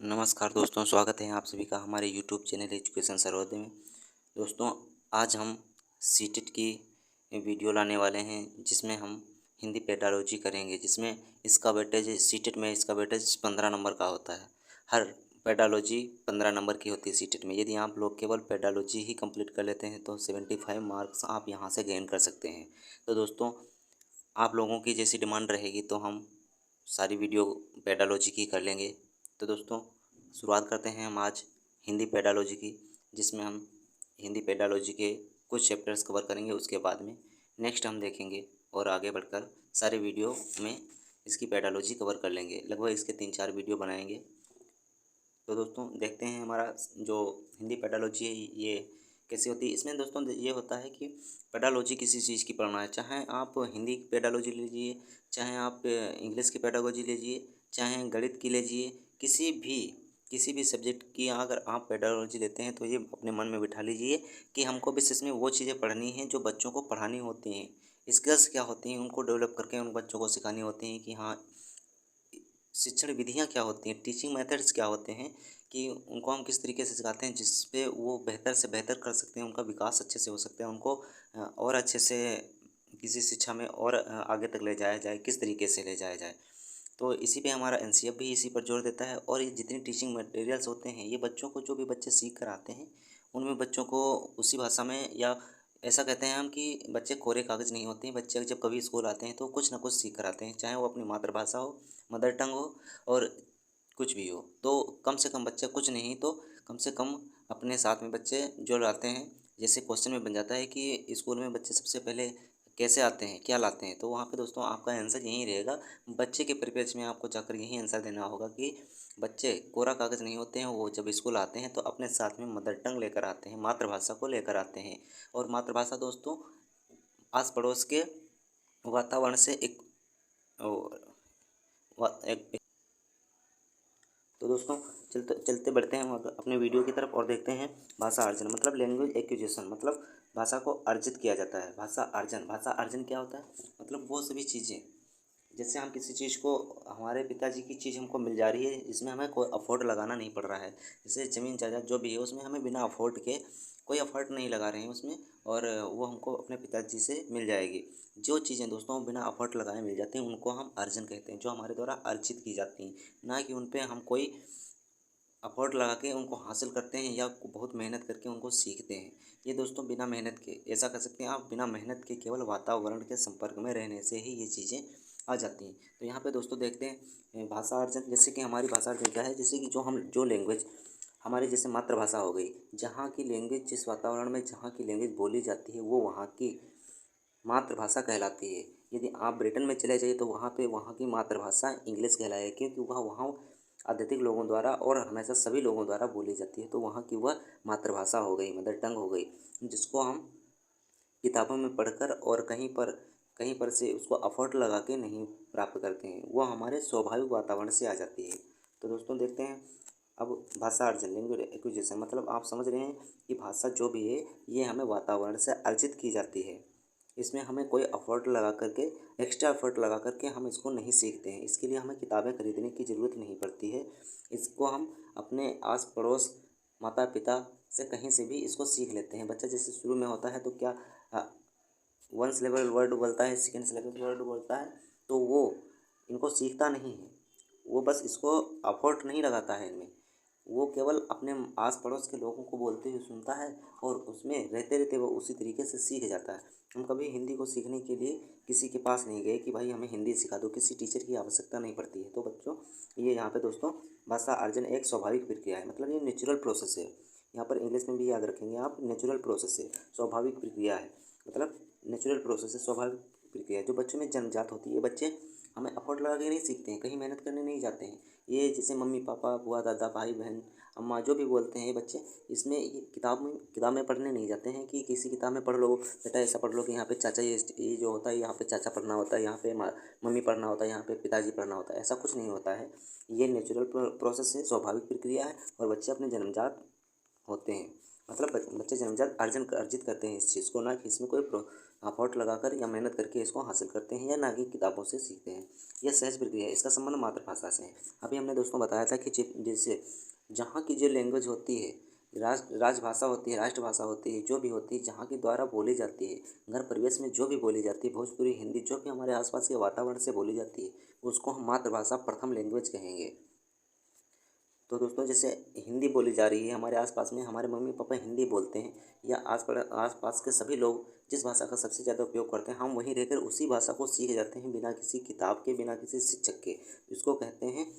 नमस्कार दोस्तों, स्वागत है आप सभी का हमारे यूट्यूब चैनल एजुकेशन सर्वोदय में। दोस्तों, आज हम सीटेट की वीडियो लाने वाले हैं जिसमें हम हिंदी पेडालॉजी करेंगे, जिसमें इसका वेटेज सीटेट में इसका वेटेज 15 नंबर का होता है। हर पेडालॉजी 15 नंबर की होती है सीटेट में। यदि आप लोग केवल पेडालॉजी ही कंप्लीट कर लेते हैं तो 75 मार्क्स आप यहाँ से गेन कर सकते हैं। तो दोस्तों, आप लोगों की जैसी डिमांड रहेगी तो हम सारी वीडियो पेडालॉजी की कर लेंगे। तो दोस्तों, शुरुआत करते हैं हम आज हिंदी पेडालॉजी की, जिसमें हम हिंदी पेडालॉजी के कुछ चैप्टर्स कवर करेंगे। उसके बाद में नेक्स्ट हम देखेंगे और आगे बढ़कर सारे वीडियो में इसकी पेडालॉजी कवर कर लेंगे। लगभग इसके 3-4 वीडियो बनाएंगे। तो दोस्तों, देखते हैं हमारा जो हिंदी पेडालॉजी है ये कैसी होती है। इसमें दोस्तों ये होता है कि पेडालॉजी किसी चीज़ की पढ़ना है, चाहे आप हिंदी की पेडालॉजी लीजिए, चाहे आप इंग्लिश की पेडालॉजी लीजिए, चाहे गणित की लीजिए, किसी भी सब्जेक्ट की अगर आप पेडालॉजी लेते हैं तो ये अपने मन में बिठा लीजिए कि हमको बस इसमें वो चीज़ें पढ़नी हैं जो बच्चों को पढ़ानी होती हैं। स्किल्स क्या होती हैं उनको डेवलप करके उन बच्चों को सिखानी होती हैं कि हाँ, शिक्षण विधियाँ क्या होती हैं, टीचिंग मेथड्स क्या होते हैं, कि उनको हम किस तरीके से सिखाते हैं जिसपे वो बेहतर से बेहतर कर सकते हैं, उनका विकास अच्छे से हो सकता है, उनको और अच्छे से किसी शिक्षा में और आगे तक ले जाया जाए, किस तरीके से ले जाया जाए। तो इसी पे हमारा एनसीईआरटी भी इसी पर जोर देता है। और ये जितनी टीचिंग मटेरियल्स होते हैं ये बच्चों को, जो भी बच्चे सीख कर आते हैं उनमें बच्चों को उसी भाषा में, या ऐसा कहते हैं हम कि बच्चे कोरे कागज़ नहीं होते हैं। बच्चे जब कभी स्कूल आते हैं तो कुछ ना कुछ सीख कर आते हैं, चाहे वो अपनी मातृभाषा हो, मदर टंग हो, और कुछ भी हो। तो कम से कम बच्चे, कुछ नहीं तो कम से कम अपने साथ में बच्चे जो लाते हैं। जैसे क्वेश्चन में बन जाता है कि स्कूल में बच्चे सबसे पहले कैसे आते हैं, क्या लाते हैं, तो वहाँ पे दोस्तों आपका आंसर यही रहेगा। बच्चे के परिप्रेक्ष्य में आपको जाकर यही आंसर देना होगा कि बच्चे कोरा कागज़ नहीं होते हैं। वो जब स्कूल आते हैं तो अपने साथ में मदर टंग लेकर आते हैं, मातृभाषा को लेकर आते हैं। और मातृभाषा दोस्तों आस पड़ोस के वातावरण से एक एक तो दोस्तों, चलते चलते बढ़ते हैं हम अपने वीडियो की तरफ और देखते हैं भाषा अर्जन मतलब लैंग्वेज एक्विजिशन, मतलब भाषा को अर्जित किया जाता है। भाषा अर्जन क्या होता है, मतलब वो सभी चीज़ें, जैसे हम किसी चीज़ को, हमारे पिताजी की चीज़ हमको मिल जा रही है जिसमें हमें कोई अफोर्ड लगाना नहीं पड़ रहा है। जैसे ज़मीन जायदाद जो भी है उसमें हमें बिना अफोर्ड के, कोई एफर्ट नहीं लगा रहे हैं उसमें, और वो हमको अपने पिताजी से मिल जाएगी। जो चीज़ें दोस्तों बिना एफर्ट लगाए मिल जाती हैं उनको हम अर्जन कहते हैं, जो हमारे द्वारा अर्जित की जाती हैं, ना कि उन पे हम कोई एफर्ट लगा के उनको हासिल करते हैं या बहुत मेहनत करके उनको सीखते हैं। ये दोस्तों बिना मेहनत के, ऐसा कर सकते हैं आप, बिना मेहनत के केवल वातावरण के संपर्क में रहने से ही ये चीज़ें आ जाती हैं। तो यहाँ पे दोस्तों देखते हैं भाषा अर्जन, जैसे कि हमारी भाषा अर्जन क्या है, जैसे कि जो लैंग्वेज हमारी, जैसे मातृभाषा हो गई, जहाँ की लैंग्वेज, जिस वातावरण में जहाँ की लैंग्वेज बोली जाती है वो वहाँ की मातृभाषा कहलाती है। यदि आप ब्रिटेन में चले जाइए तो वहाँ पे वहाँ की मातृभाषा इंग्लिश कहलाएगी, क्योंकि वह वहाँ अत्यधिक लोगों द्वारा और हमेशा सभी लोगों द्वारा बोली जाती है। तो वहाँ की वह मातृभाषा हो गई, मदर टंग हो गई, जिसको हम किताबों में पढ़कर और कहीं पर से उसको एफर्ट लगा के नहीं प्राप्त करते हैं, वो हमारे स्वाभाविक वातावरण से आ जाती है। तो दोस्तों देखते हैं अब भाषा अर्जन, लैंग्वेज एक्विजिशन, मतलब आप समझ रहे हैं कि भाषा जो भी है ये हमें वातावरण से अर्जित की जाती है। इसमें हमें कोई एफर्ट लगा करके, एक्स्ट्रा एफर्ट लगा करके हम इसको नहीं सीखते हैं। इसके लिए हमें किताबें खरीदने की ज़रूरत नहीं पड़ती है। इसको हम अपने आस पड़ोस, माता पिता से कहीं से भी इसको सीख लेते हैं। बच्चा जैसे शुरू में होता है तो क्या वंस लेवल वर्ड बोलता है, सेकेंड लेवल वर्ड बोलता है, तो वो इनको सीखता नहीं है, वो बस इसको एफर्ट नहीं लगाता है इनमें, वो केवल अपने आस पड़ोस के लोगों को बोलते हुए सुनता है और उसमें रहते रहते वो उसी तरीके से सीख जाता है। हम कभी हिंदी को सीखने के लिए किसी के पास नहीं गए कि भाई हमें हिंदी सिखा दो, किसी टीचर की आवश्यकता नहीं पड़ती है। तो बच्चों, ये यहाँ पे दोस्तों भाषा अर्जन एक स्वाभाविक प्रक्रिया है, मतलब ये नेचुरल प्रोसेस है। यहाँ पर इंग्लिश में भी याद रखेंगे आप, नेचुरल प्रोसेस है, स्वाभाविक प्रक्रिया है, मतलब नेचुरल प्रोसेस है, स्वाभाविक प्रक्रिया है जो बच्चों में जन्मजात होती है। बच्चे हमें एफर्ट लगा के नहीं सीखते हैं, कहीं मेहनत करने नहीं जाते हैं। ये जैसे मम्मी पापा, बुआ दादा, भाई बहन, अम्मा जो भी बोलते हैं ये बच्चे, इसमें ये किताब में पढ़ने नहीं जाते हैं कि किसी किताब में पढ़ लो बेटा, ऐसा पढ़ लो कि यहाँ पे चाचा, ये जो होता है यहाँ पे चाचा पढ़ना होता है, यहाँ पे मम्मी पढ़ना होता है, यहाँ पे पिताजी पढ़ना होता है, ऐसा कुछ नहीं होता है। ये नेचुरल प्रोसेस है, स्वाभाविक प्रक्रिया है, और बच्चे अपने जन्मजात होते हैं। मतलब बच्चे जन्मजात अर्जित करते हैं इस चीज़ को, ना कि इसमें कोई एफर्ट लगाकर या मेहनत करके इसको हासिल करते हैं, या ना कि किताबों से सीखते हैं। यह सहज प्रक्रिया है, इसका संबंध मातृभाषा से है। अभी हमने दोस्तों बताया था कि जैसे जहाँ की जो लैंग्वेज होती है, राजभाषा होती है, राष्ट्रभाषा होती है, जो भी होती है, जहाँ के द्वारा बोली जाती है, घर परिवेश में जो भी बोली जाती है, भोजपुरी, हिंदी, जो भी हमारे आसपास के वातावरण से बोली जाती है, उसको हम मातृभाषा, प्रथम लैंग्वेज कहेंगे। तो दोस्तों जैसे हिंदी बोली जा रही है हमारे आसपास में, हमारे मम्मी पापा हिंदी बोलते हैं, या आसपास के सभी लोग जिस भाषा का सबसे ज़्यादा उपयोग करते हैं, हम वहीं रहकर उसी भाषा को सीख जाते हैं बिना किसी किताब के, बिना किसी शिक्षक के। इसको कहते हैं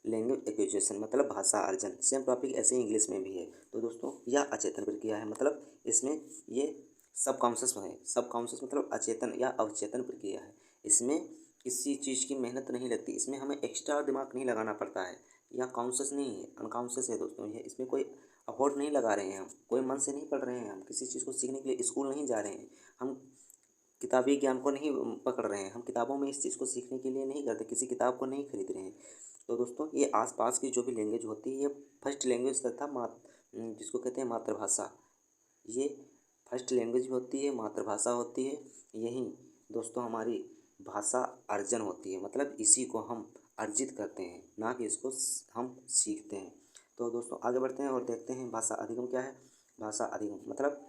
लैंग्वेज एक्विजिशन, मतलब भाषा अर्जन। सेम टॉपिक ऐसे ही इंग्लिश में भी है। तो दोस्तों यह अचेतन प्रक्रिया है, मतलब इसमें ये सब कॉन्शियस है। सब कॉन्शियस मतलब अचेतन या अवचेतन प्रक्रिया है। इसमें किसी चीज़ की मेहनत नहीं लगती, इसमें हमें एक्स्ट्रा दिमाग नहीं लगाना पड़ता है। यह कॉन्शियस नहीं है, अनकॉन्शियस है दोस्तों। ये इसमें कोई अफोर्ड नहीं लगा रहे हैं हम, कोई मन से नहीं पढ़ रहे हैं हम, किसी चीज़ को सीखने के लिए स्कूल नहीं जा रहे हैं हम, किताबी ज्ञान को नहीं पकड़ रहे हैं हम, किताबों में इस चीज़ को सीखने के लिए नहीं करते, किसी किताब को नहीं खरीद रहे हैं। तो दोस्तों ये आसपास की जो भी लैंग्वेज होती है, ये फर्स्ट लैंग्वेज तथा जिसको कहते हैं मातृभाषा, ये फर्स्ट लैंग्वेज भी होती है, मातृभाषा होती है। यही दोस्तों हमारी भाषा अर्जन होती है, मतलब इसी को हम अर्जित करते हैं, ना कि इसको हम सीखते हैं। तो दोस्तों आगे बढ़ते हैं और देखते हैं भाषा अधिगम क्या है। भाषा अधिगम मतलब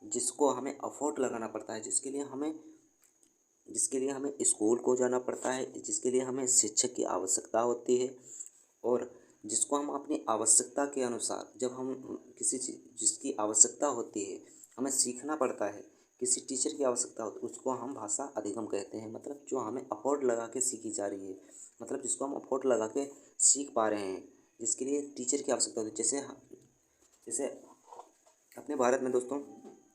जिसको हमें एफर्ट लगाना पड़ता है, जिसके लिए हमें स्कूल को जाना पड़ता है, जिसके लिए हमें शिक्षक की आवश्यकता होती है, और जिसको हम अपनी आवश्यकता के अनुसार, जब हम किसी चीज़ जिसकी आवश्यकता होती है, हमें सीखना पड़ता है, किसी टीचर की आवश्यकता होती है, उसको हम भाषा अधिगम कहते हैं। मतलब जो हमें अफोर्ट लगा के सीखी जा रही है, मतलब जिसको हम अफोर्ट लगा के सीख पा रहे हैं, जिसके लिए टीचर की आवश्यकता होती है। जैसे अपने भारत में दोस्तों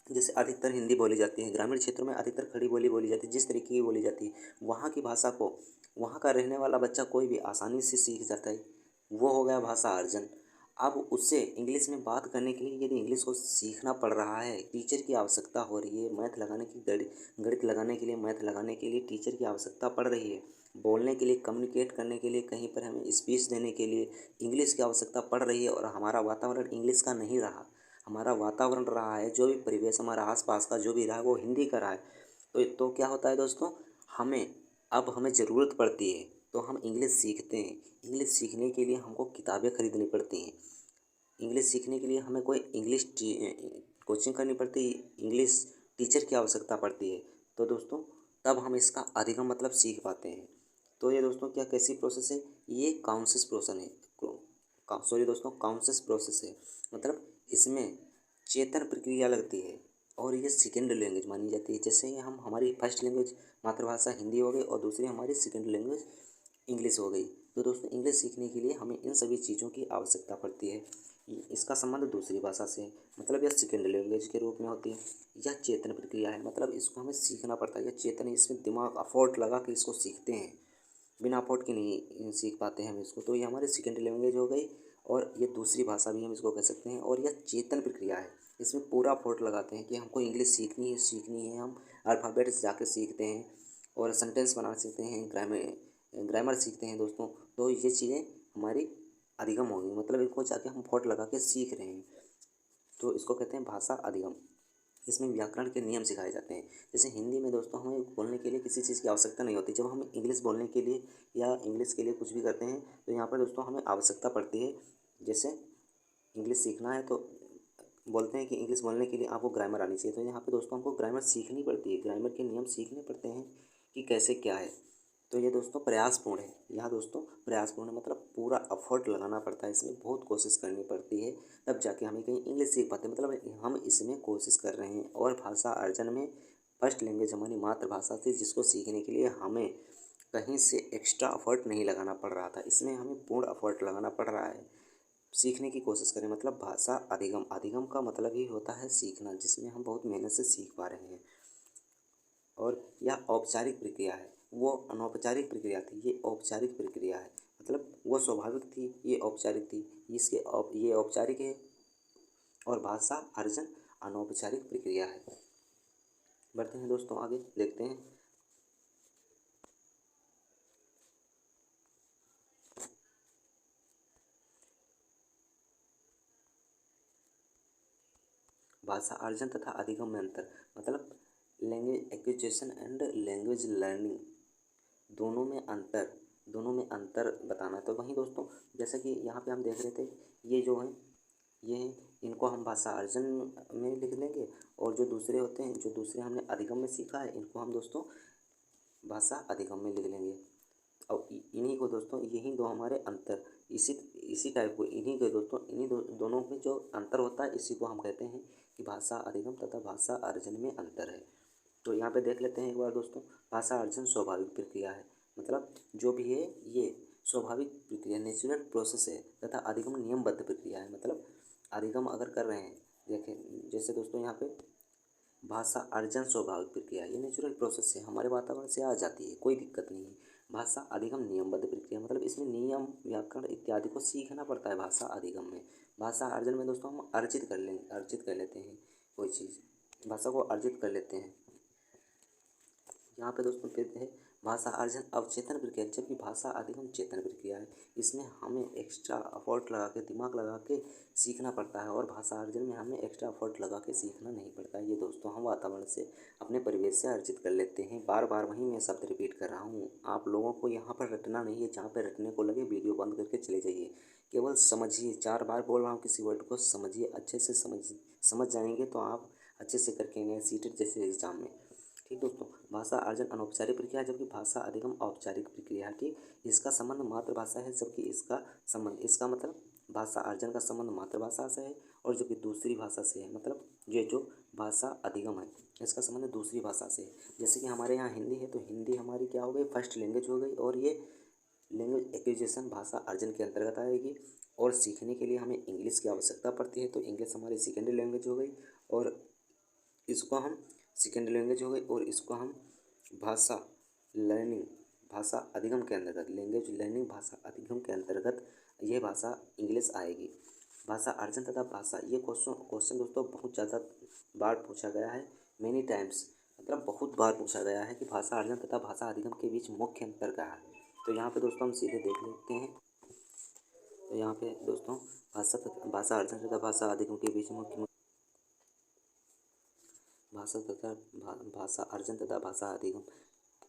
जैसे अधिकतर हिंदी बोली जाती है, ग्रामीण क्षेत्रों में अधिकतर खड़ी बोली बोली जाती है, जिस तरीके की बोली जाती है, वहाँ की भाषा को वहाँ का रहने वाला बच्चा कोई भी आसानी से सीख जाता है। वो हो गया भाषा अर्जन। अब उससे इंग्लिश में बात करने के लिए यदि इंग्लिश को सीखना पड़ रहा है, टीचर की आवश्यकता हो रही है, मैथ लगाने की गणित लगाने के लिए, मैथ लगाने के लिए टीचर की आवश्यकता पड़ रही है, बोलने के लिए, कम्युनिकेट करने के लिए, कहीं पर हमें स्पीच देने के लिए इंग्लिश की आवश्यकता पड़ रही है, और हमारा वातावरण इंग्लिश का नहीं रहा, हमारा वातावरण रहा है, जो भी परिवेश हमारा आसपास का जो भी रहा है वो हिंदी का रहा है। तो क्या होता है दोस्तों, हमें ज़रूरत पड़ती है तो हम इंग्लिश सीखते हैं। इंग्लिश सीखने के लिए हमको किताबें खरीदनी पड़ती हैं, इंग्लिश सीखने के लिए हमें कोई कोचिंग करनी पड़ती है, इंग्लिश टीचर की आवश्यकता पड़ती है। तो दोस्तों तब हम इसका अधिगम मतलब सीख पाते हैं। तो ये दोस्तों क्या कैसी प्रोसेस है, ये कॉन्शियस प्रोसेस है, सॉरी दोस्तों कॉन्शियस प्रोसेस है। मतलब इसमें चेतन प्रक्रिया लगती है, और ये सेकेंड लैंग्वेज मानी जाती है। जैसे ये हम हमारी फर्स्ट लैंग्वेज मातृभाषा हिंदी हो गई, और दूसरी हमारी सेकेंड लैंग्वेज इंग्लिश हो गई। तो दोस्तों इंग्लिश सीखने के लिए हमें इन सभी चीज़ों की आवश्यकता पड़ती है। इसका संबंध दूसरी भाषा से है, मतलब यह सेकेंड लैंग्वेज के रूप में होती है। यह चेतन प्रक्रिया है, मतलब इसको हमें सीखना पड़ता है। यह चेतन है, इसमें दिमाग एफर्ट लगा के इसको सीखते हैं, बिना एफर्ट के नहीं सीख पाते हैं हम इसको। तो ये हमारी सेकेंड लैंग्वेज हो गई, और ये दूसरी भाषा भी हम इसको कह सकते हैं। और यह चेतन प्रक्रिया है, इसमें पूरा एफर्ट लगाते हैं कि हमको इंग्लिश सीखनी है। हम अल्फ़ाबेट्स जाके सीखते हैं, और सेंटेंस बना सीखते हैं, ग्रामर सीखते हैं दोस्तों। तो ये चीज़ें हमारी अधिगम होगी, मतलब इनको जाके हम एफर्ट लगा के सीख रहे हैं। तो इसको कहते हैं भाषा अधिगम। इसमें व्याकरण के नियम सिखाए जाते हैं। जैसे हिंदी में दोस्तों हमें बोलने के लिए किसी चीज़ की आवश्यकता नहीं होती, जब हम इंग्लिश बोलने के लिए या इंग्लिश के लिए कुछ भी करते हैं, तो यहाँ पर दोस्तों हमें आवश्यकता पड़ती है। जैसे इंग्लिश सीखना है तो बोलते हैं कि इंग्लिश बोलने के लिए आपको ग्रामर आनी चाहिए, तो यहाँ पे दोस्तों हमको ग्रामर सीखनी पड़ती है, ग्रामर के नियम सीखने पड़ते हैं कि कैसे क्या है। तो ये दोस्तों प्रयासपूर्ण है, यहाँ दोस्तों प्रयासपूर्ण है, मतलब पूरा एफर्ट लगाना पड़ता है, इसमें बहुत कोशिश करनी पड़ती है, तब जाके हमें कहीं इंग्लिश सीख पाते हैं। मतलब हम इसमें कोशिश कर रहे हैं। और भाषा अर्जन में फर्स्ट लैंग्वेज हमारी मातृभाषा थी, जिसको सीखने के लिए हमें कहीं से एक्स्ट्रा एफर्ट नहीं लगाना पड़ रहा था, इसमें हमें पूर्ण एफर्ट लगाना पड़ रहा है। सीखने की कोशिश करें, मतलब भाषा अधिगम, अधिगम का मतलब ही होता है सीखना, जिसमें हम बहुत मेहनत से सीख पा रहे हैं। और यह औपचारिक प्रक्रिया है, वो अनौपचारिक प्रक्रिया थी, ये औपचारिक प्रक्रिया है। मतलब वो स्वाभाविक थी, ये औपचारिक थी। ये औपचारिक है, और भाषा अर्जन अनौपचारिक प्रक्रिया है। बढ़ते हैं दोस्तों आगे, देखते हैं। भाषा अर्जन तथा अधिगम में अंतर, मतलब language acquisition and language learning दोनों में अंतर बताना है। तो वहीं दोस्तों जैसा कि यहाँ पे हम देख रहे थे, ये जो हैं ये हैं, इनको हम भाषा अर्जन में लिख लेंगे, और जो दूसरे होते हैं, जो दूसरे हमने अधिगम में सीखा है, इनको हम दोस्तों भाषा अधिगम में लिख लेंगे। और इन्हीं को दोस्तों, यही दो हमारे अंतर, इसी इसी टाइप को, इन्हीं के दोस्तों, इन्हीं दोनों में जो अंतर होता है, इसी को हम कहते हैं कि भाषा अधिगम तथा भाषा अर्जन में अंतर है। तो यहाँ पे देख लेते हैं एक बार दोस्तों, भाषा अर्जन स्वाभाविक प्रक्रिया है, मतलब जो भी है ये स्वाभाविक प्रक्रिया, नेचुरल प्रोसेस है, तथा अधिगम नियमबद्ध प्रक्रिया है। मतलब अधिगम अगर कर रहे हैं, देखें जैसे दोस्तों यहाँ पे भाषा अर्जन स्वाभाविक प्रक्रिया, ये नेचुरल प्रोसेस से हमारे वातावरण से आ जाती है, कोई दिक्कत नहीं है। भाषा अधिगम नियमबद्ध प्रक्रिया, मतलब इसमें नियम, व्याकरण इत्यादि को सीखना पड़ता है भाषा अधिगम में। भाषा अर्जन में दोस्तों हम अर्जित कर लेते हैं कोई चीज़, भाषा को अर्जित कर लेते हैं। यहाँ पे दोस्तों फिर है भाषा अर्जन अवचेतन प्रक्रिया, जबकि भाषा अधिगम चेतन प्रक्रिया है। इसमें हमें एक्स्ट्रा एफर्ट लगा के, दिमाग लगा के सीखना पड़ता है, और भाषा अर्जन में हमें एक्स्ट्रा एफर्ट लगा के सीखना नहीं पड़ता है। ये दोस्तों हम वातावरण से, अपने परिवेश से अर्जित कर लेते हैं। बार बार वहीं मैं शब्द रिपीट कर रहा हूँ, आप लोगों को यहाँ पर रटना नहीं है, जहाँ पर रटने को लगे वीडियो बंद करके चले जाइए, केवल समझिए। 4 बार बोल रहा हूँ, किसी वर्ड को समझिए, अच्छे से समझ जाएंगे तो आप अच्छे से करके आएंगे सीटेट जैसे एग्जाम में। ठीक दोस्तों, भाषा अर्जन अनौपचारिक प्रक्रिया है, जबकि भाषा अधिगम औपचारिक प्रक्रिया है। ठीक, इसका संबंध मातृभाषा है, जबकि इसका मतलब भाषा अर्जन का संबंध मातृभाषा से है, और जबकि दूसरी भाषा से है। मतलब ये जो भाषा अधिगम है, इसका संबंध दूसरी भाषा से है। जैसे कि हमारे यहाँ हिंदी है, तो हिंदी हमारी क्या हो गई, फर्स्ट लैंग्वेज हो गई, और ये लैंग्वेज एक्विजिशन भाषा अर्जन के अंतर्गत आएगी। और सीखने के लिए हमें इंग्लिश की आवश्यकता पड़ती है, तो इंग्लिश हमारी सेकेंड लैंग्वेज हो गई, और इसको हम सेकेंड लैंग्वेज हो गई, और इसको हम भाषा लर्निंग, भाषा अधिगम के अंतर्गत, लैंग्वेज लर्निंग भाषा अधिगम के अंतर्गत ये भाषा इंग्लिश आएगी। भाषा अर्जन तथा भाषा, ये क्वेश्चन दोस्तों बहुत ज़्यादा बार पूछा गया है, मेनी टाइम्स, मतलब बहुत बार पूछा गया है कि भाषा अर्जन तथा भाषा अधिगम के बीच मुख्य अंतर क्या है। तो यहाँ पे दोस्तों हम सीधे देख लेते हैं। तो यहाँ पे दोस्तों भाषा अर्जन तथा भाषा अधिगम के बीच भाषा अर्जन तथा भाषा अधिगम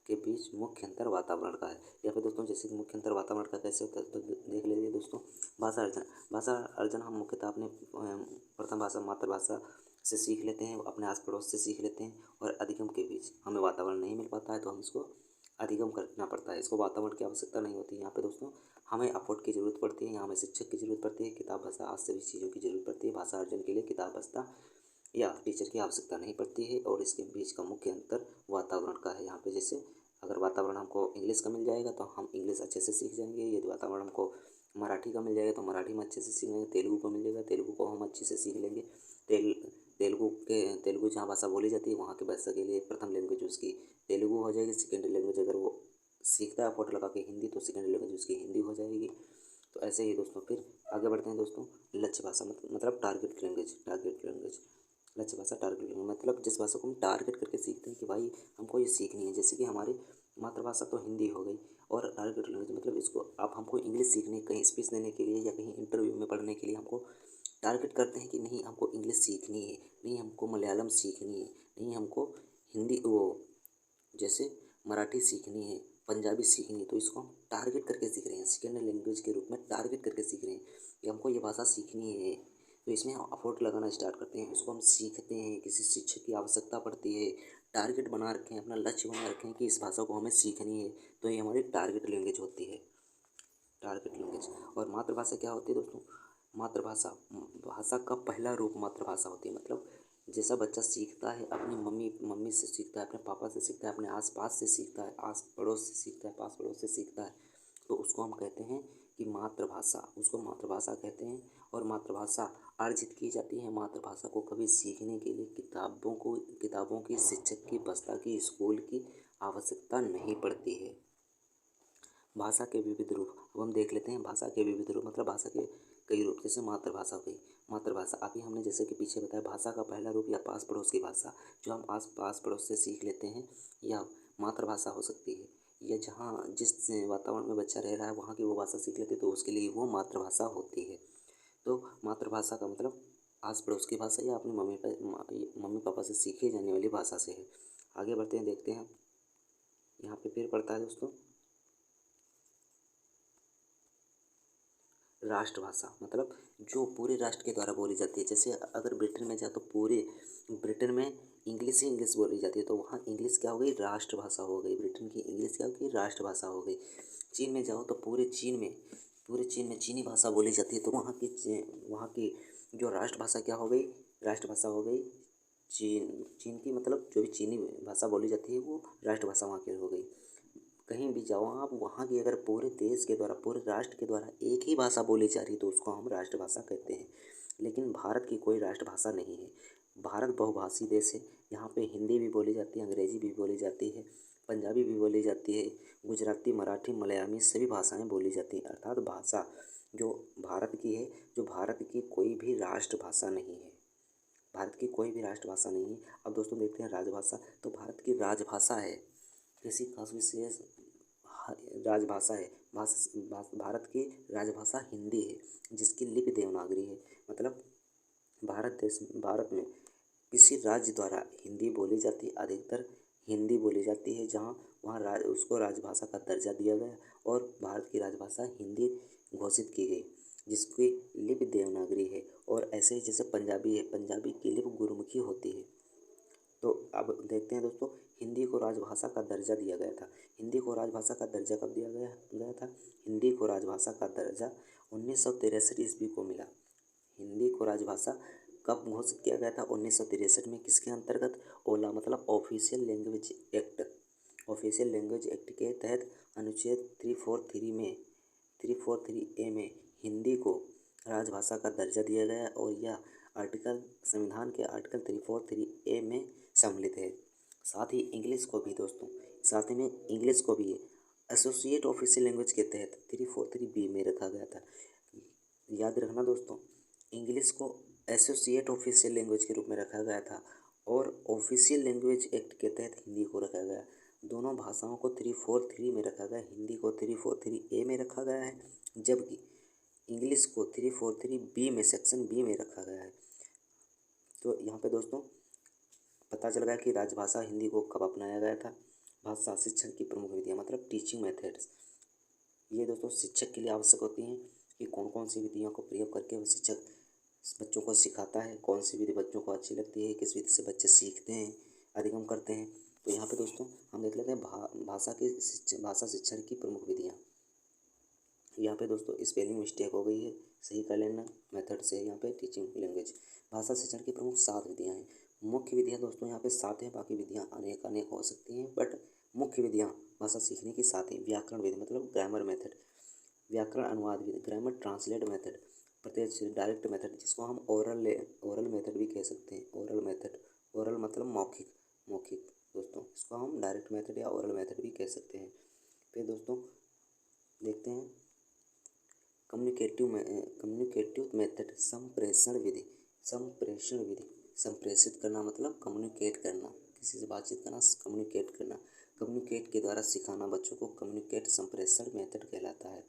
के बीच मुख्य अंतर वातावरण का है। या फिर दोस्तों जैसे कि मुख्य अंतर वातावरण का कैसे होता है, तो देख लीजिए दोस्तों। भाषा अर्जन हम मुख्यतः अपने प्रथम भाषा मातृभाषा से सीख लेते हैं, अपने आस पड़ोस से सीख लेते हैं, और अधिगम के बीच हमें वातावरण नहीं मिल पाता है, तो हम इसको अधिगम करना पड़ता है। इसको वातावरण की आवश्यकता नहीं होती। यहाँ पे दोस्तों हमें अफोर्ड की ज़रूरत पड़ती है, यहाँ हमें शिक्षक की ज़रूरत पड़ती है, किताब भाषा आज सभी चीज़ों की ज़रूरत पड़ती है। भाषा अर्जन के लिए किताब भाषा या टीचर की आवश्यकता नहीं पड़ती है, और इसके बीच का मुख्य अंतर वातावरण का है। यहाँ पे जैसे अगर वातावरण हमको इंग्लिश का मिल जाएगा तो हम इंग्लिश अच्छे से सीख जाएंगे, यदि वातावरण हमको मराठी का मिल जाएगा तो मराठी में अच्छे से सीख लेंगे, तेलुगु का मिल जाएगा, तेलुगु को हम अच्छे से सीख लेंगे। तेलुगु जहाँ भाषा बोली जाती है वहाँ की भाषा के लिए प्रथम लैंग्वेज उसकी तेलुगु हो जाएगी। सेकेंड लैंग्वेज अगर वो सीखता है एफर्ट लगा के हिंदी, तो सेकेंड लैंग्वेज उसकी हिंदी हो जाएगी। तो ऐसे ही दोस्तों फिर आगे बढ़ते हैं दोस्तों। लक्ष्य भाषा मतलब टारगेट लैंग्वेज। लक्ष्य भाषा टारगेट लैंग्वेज मतलब जिस भाषा को हम टारगेट करके सीखते हैं कि भाई हमको ये सीखनी है। जैसे कि हमारी मातृभाषा तो हिंदी हो गई, और टारगेट लैंग्वेज मतलब इसको आप हमको इंग्लिश सीखनी, कहीं स्पीच देने के लिए या कहीं इंटरव्यू में पढ़ने के लिए हमको टारगेट करते हैं कि नहीं हमको इंग्लिश सीखनी है, नहीं हमको मलयालम सीखनी है, नहीं हमको हिंदी वो जैसे मराठी सीखनी है, पंजाबी सीखनी है, तो इसको हम टारगेट करके सीख रहे हैं, सेकेंड लैंग्वेज के रूप में टारगेट करके सीख रहे हैं कि हमको ये भाषा सीखनी है। तो इसमें हम एफर्ट लगाना स्टार्ट करते हैं, इसको हम सीखते हैं, किसी शिक्षक की आवश्यकता पड़ती है, टारगेट बना रखे हैं, अपना लक्ष्य बना रखे हैं कि इस भाषा को हमें सीखनी है, तो ये हमारी टारगेट लैंग्वेज होती है, टारगेट लैंग्वेज। और मातृभाषा क्या होती है दोस्तों, मातृभाषा भाषा का पहला रूप मातृभाषा होती है। मतलब जैसा बच्चा सीखता है अपनी मम्मी से सीखता है, अपने पापा से सीखता है, अपने आस पास से सीखता है, आस पड़ोस से सीखता है, पास पड़ोस से सीखता है, तो उसको हम कहते हैं कि मातृभाषा, उसको मातृभाषा कहते हैं। और मातृभाषा अर्जित की जाती है। मातृभाषा को कभी सीखने के लिए किताबों की, शिक्षक की, बस्ता की, स्कूल की आवश्यकता नहीं पड़ती है। भाषा के विविध रूप अब हम देख लेते हैं। भाषा के विविध रूप मतलब भाषा के कई रूप, जैसे मातृभाषा हो गई। मातृभाषा अभी हमने जैसे कि पीछे बताया, भाषा का पहला रूप या पास पड़ोस की भाषा जो हम पास पड़ोस से सीख लेते हैं, या मातृभाषा हो सकती है, या जहाँ जिस वातावरण में बच्चा रह रहा है वहाँ की वो भाषा सीख लेते तो उसके लिए वो मातृभाषा होती है। तो मातृभाषा का मतलब आस पड़ोस की भाषा या अपनी मम्मी पापा से सीखी जाने वाली भाषा से है। आगे बढ़ते हैं, देखते हैं यहाँ पे फिर पढ़ता है दोस्तों राष्ट्रभाषा, मतलब जो पूरे राष्ट्र के द्वारा बोली जाती है। जैसे अगर ब्रिटेन में जाए तो पूरे ब्रिटेन में इंग्लिश बोली जाती है, तो वहाँ इंग्लिश क्या हो गई, राष्ट्रभाषा हो गई। ब्रिटेन की इंग्लिश क्या हो गई, राष्ट्रभाषा हो गई। चीन में जाओ तो पूरे चीन में चीनी भाषा बोली जाती है, तो वहाँ की जो राष्ट्रभाषा क्या हो गई, राष्ट्रभाषा हो गई चीन चीन की, मतलब जो भी चीनी भाषा बोली जाती है वो राष्ट्रभाषा वहाँ की हो गई। कहीं भी जाओ आप, वहाँ की अगर पूरे देश के द्वारा, पूरे राष्ट्र के द्वारा एक ही भाषा बोली जा रही है तो उसको हम राष्ट्रभाषा कहते हैं। लेकिन भारत की कोई राष्ट्रभाषा नहीं है। भारत बहुभाषी देश है। यहाँ पे हिंदी भी बोली जाती है, अंग्रेजी भी बोली जाती है, पंजाबी भी बोली जाती है, गुजराती, मराठी, मलयामी सभी भाषाएं बोली जाती हैं। अर्थात भाषा जो भारत की है, जो भारत की कोई भी राष्ट्रभाषा नहीं है। भारत की कोई भी राष्ट्रभाषा नहीं है। अब दोस्तों देखते हैं राजभाषा। तो भारत की राजभाषा है, किसी खास विशेष राजभाषा है। भारत की राजभाषा हिंदी है, जिसकी लिपि देवनागरी है। मतलब भारत में किसी राज्य द्वारा हिंदी बोली जाती है, अधिकतर हिंदी बोली जाती है, जहाँ वहाँ उसको राजभाषा का दर्जा दिया गया और भारत की राजभाषा हिंदी घोषित की गई, जिसकी लिपि देवनागरी है। और ऐसे ही जैसे पंजाबी है, पंजाबी की लिपि गुरुमुखी होती है। तो अब देखते हैं दोस्तों, हिंदी को राजभाषा का दर्जा दिया गया था। हिंदी को राजभाषा का दर्जा कब दिया गया था? हिंदी को राजभाषा का दर्जा 1963 ईस्वी को मिला। हिंदी को राजभाषा कब घोषित किया गया था? 1963 में। किसके अंतर्गत? ओला, मतलब official language act. Official language act के तहत अनुच्छेद 343 ए में हिंदी को राजभाषा का दर्जा दिया गया और यह आर्टिकल संविधान के आर्टिकल 343 ए में सम्मिलित है। साथ ही इंग्लिश को भी दोस्तों, साथ ही में इंग्लिश को भी एसोसिएट ऑफिशियल लैंग्वेज के तहत 343 बी में रखा गया था। याद रखना दोस्तों, इंग्लिश को एसोसिएट ऑफिशियल लैंग्वेज के रूप में रखा गया था और ऑफिशियल लैंग्वेज एक्ट के तहत हिंदी को रखा गया। दोनों भाषाओं को 343 में रखा गया। हिंदी को 343 ए में रखा गया है, जबकि इंग्लिश को 343 बी में, सेक्शन बी में रखा गया है। तो यहाँ पे दोस्तों पता चल गया कि राजभाषा हिंदी को कब अपनाया गया था। भाषा शिक्षण की प्रमुख विधियाँ, मतलब टीचिंग मेथड्स, ये दोस्तों शिक्षक के लिए आवश्यक होती हैं कि कौन कौन सी विधियों को प्रयोग करके वो शिक्षक बच्चों को सिखाता है, कौन सी विधि बच्चों को अच्छी लगती है, किस विधि से बच्चे सीखते हैं, अधिगम करते हैं। तो यहाँ पे दोस्तों हम देख लेते हैं भाषा शिक्षण की प्रमुख विधियाँ। यहाँ पे दोस्तों स्पेलिंग मिस्टेक हो गई है, सही कर लेना। मेथड से यहाँ पे टीचिंग लैंग्वेज, भाषा शिक्षण की प्रमुख 7 विधियाँ हैं। मुख्य विधियाँ दोस्तों यहाँ पे 7 हैं, बाकी विधियाँ अनेक हो सकती हैं, बट मुख्य विधियाँ भाषा सीखने की 7 हैं। व्याकरण विधि, मतलब ग्रामर मेथड, व्याकरण अनुवाद विधि, ग्रामर ट्रांसलेट मेथड, प्रत्यक्ष डायरेक्ट मेथड, जिसको हम ओरल मेथड भी कह सकते हैं। ओरल मेथड, ओरल मतलब मौखिक दोस्तों, इसको हम डायरेक्ट मेथड या ओरल मेथड भी कह सकते हैं। फिर दोस्तों देखते हैं कम्युनिकेटिव मेथड, संप्रेषण विधि। संप्रेषित करना मतलब कम्युनिकेट करना, किसी से बातचीत करना, कम्युनिकेट करना। कम्युनिकेट के द्वारा सिखाना बच्चों को कम्युनिकेट संप्रेषण मेथड कहलाता है,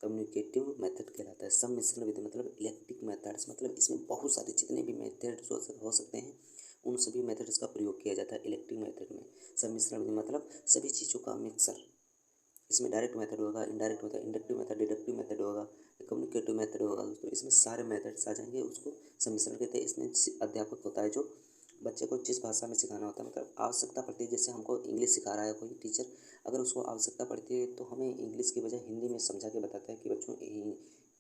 कम्युनिकेटिव मेथड कहलाता है। सम्मिश्रण विधि मतलब इलेक्ट्रिक मेथड्स, मतलब इसमें बहुत सारे जितने भी मेथड्स हो सकते हैं उन सभी मेथड्स का प्रयोग किया जाता है इलेक्ट्रिक मेथड में। सम्मिश्रण विधि मतलब सभी चीज़ों का मिक्सर। इसमें डायरेक्ट मेथड होगा, indirect method, inductive method, deductive method होगा, कम्युनिकेटिव मेथड होगा दोस्तों। इसमें सारे मेथड्स आ जाएंगे, उसको सम्मिश्रण कहते हैं। इसमें अध्यापक होता है जो बच्चे को जिस भाषा में सिखाना होता है, मतलब आवश्यकता पड़ती है। जैसे हमको इंग्लिश सिखा रहा है कोई टीचर, अगर उसको आवश्यकता पड़ती है तो हमें इंग्लिश की बजाय हिंदी में समझा के बताता है कि बच्चों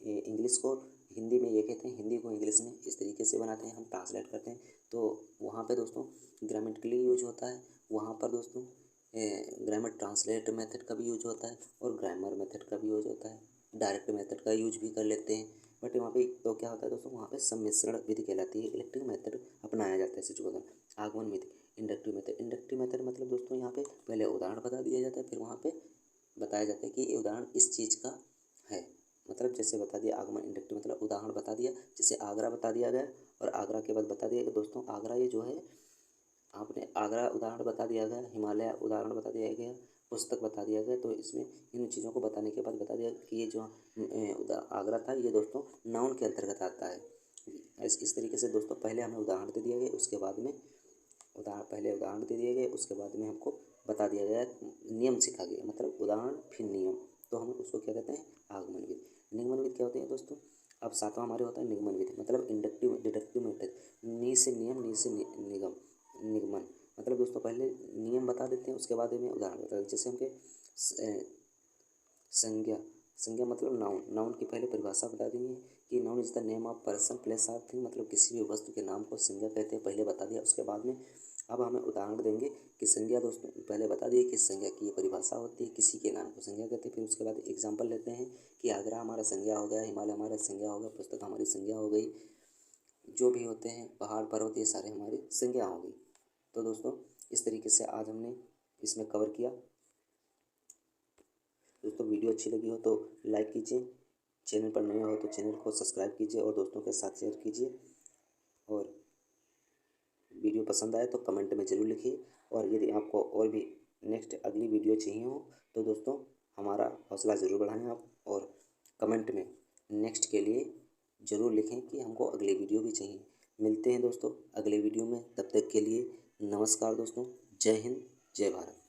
इंग्लिश को हिंदी में ये कहते हैं, हिंदी को इंग्लिश में इस तरीके से बनाते हैं, हम ट्रांसलेट करते हैं। तो वहाँ पे दोस्तों ग्रामेटिकली यूज होता है, वहाँ पर दोस्तों ग्रामर ट्रांसलेट मेथड का भी यूज होता है और ग्रामर मेथड का भी यूज होता है, डायरेक्ट मेथड का यूज भी कर लेते हैं। बट वहाँ पे तो क्या होता है दोस्तों, वहाँ पे सम्मिश्रण विधि कहलाती है, इलेक्ट्रिक मेथड अपनाया जाता है शिक्षकों द्वारा। आगमन विधि, इंडक्टिव मेथड मतलब दोस्तों यहाँ पे पहले उदाहरण बता दिया जाता है, फिर वहाँ पे बताया जाता है कि ये उदाहरण इस चीज़ का है। मतलब जैसे बता दिया आगमन, इंडक्टिव मतलब उदाहरण बता दिया, जैसे आगरा बता दिया गया और आगरा के बाद बता दिया कि दोस्तों आगरा ये जो है, आपने आगरा उदाहरण बता दिया गया, हिमालय उदाहरण बता दिया गया, पुस्तक बता दिया गया। तो इसमें इन चीज़ों को बताने के बाद बता दिया कि ये जो आगरा था ये दोस्तों नाउन के अंतर्गत आता है। इस तरीके से दोस्तों पहले हमें उदाहरण दे दिया गया, उसके बाद में उदाहरण दे दिए गए, उसके बाद में हमको बता दिया गया, नियम सिखा गया, मतलब उदाहरण फिर नियम, तो हम उसको क्या कहते हैं, आगमन विधि। निगमन विधि क्या होती है दोस्तों? अब सातवां हमारे होता है निगमन विधि, मतलब इंडक्टिव डिडक्टिव मेथड, नी से नियम, नी से निगम, निगमन। मतलब दोस्तों पहले नियम बता देते हैं, उसके बाद में उदाहरण बता देते हैं। जैसे हमके संज्ञा, संज्ञा मतलब नाउन की पहले परिभाषा बता देंगे कि noun is the name of person place or thing, मतलब किसी भी वस्तु के नाम को संज्ञा कहते हैं, पहले बता दिया। उसके बाद में अब हमें उदाहरण देंगे कि संज्ञा, दोस्तों पहले बता दिए कि संज्ञा की ये परिभाषा होती है, किसी के नाम को संज्ञा कहते हैं। फिर उसके बाद एग्जाम्पल लेते हैं कि आगरा हमारा संज्ञा हो गया, हिमालय हमारा संज्ञा हो गया, पुस्तक हमारी संज्ञा हो गई, जो भी होते हैं पहाड़ पर्वत, ये सारे हमारी संज्ञा हो गई। तो दोस्तों इस तरीके से आज हमने इसमें कवर किया। दोस्तों वीडियो अच्छी लगी हो तो लाइक कीजिए, चैनल पर नए हो तो चैनल को सब्सक्राइब कीजिए और दोस्तों के साथ शेयर कीजिए, और वीडियो पसंद आए तो कमेंट में ज़रूर लिखिए। और यदि आपको और भी नेक्स्ट अगली वीडियो चाहिए हो तो दोस्तों हमारा हौसला ज़रूर बढ़ाएं आप, और कमेंट में नेक्स्ट के लिए ज़रूर लिखें कि हमको अगली वीडियो भी चाहिए। मिलते हैं दोस्तों अगले वीडियो में, तब तक के लिए नमस्कार दोस्तों, जय हिंद, जय भारत।